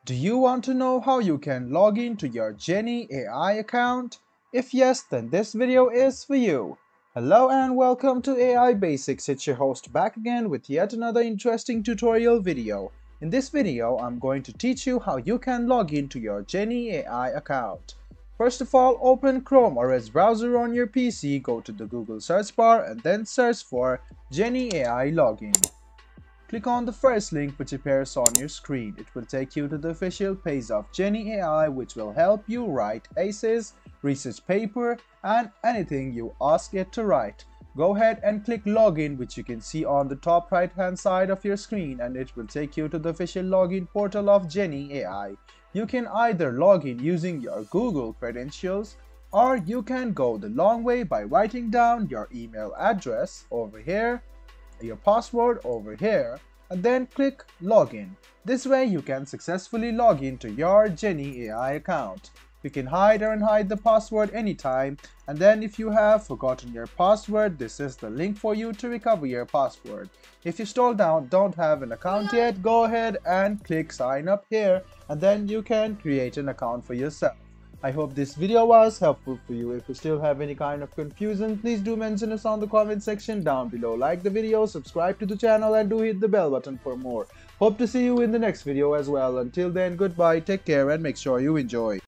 Do you want to know how you can log in to your Jenni AI account? If yes, then this video is for you. Hello and welcome to AI Basics. It's your host back again with yet another interesting tutorial video. In this video, I'm going to teach you how you can log in to your Jenni AI account. First of all, open Chrome or Edge browser on your PC, go to the Google search bar and then search for Jenni AI login. Click on the first link which appears on your screen. It will take you to the official page of Jenni AI, which will help you write essays, research paper and anything you ask it to write. Go ahead and click login, which you can see on the top right hand side of your screen, and it will take you to the official login portal of Jenni AI. You can either log in using your Google credentials, or you can go the long way by writing down your email address over here, your password over here, and then click login. This way you can successfully log into your Jenni AI account. You can hide or unhide the password anytime, and then if you have forgotten your password, this is the link for you to recover your password. If you still don't have an account yet, go ahead and click sign up here, and then you can create an account for yourself. I hope this video was helpful for you. If you still have any kind of confusion, please do mention us on the comment section down below. Like the video, subscribe to the channel and do hit the bell button for more. Hope to see you in the next video as well. Until then, goodbye, take care and make sure you enjoy.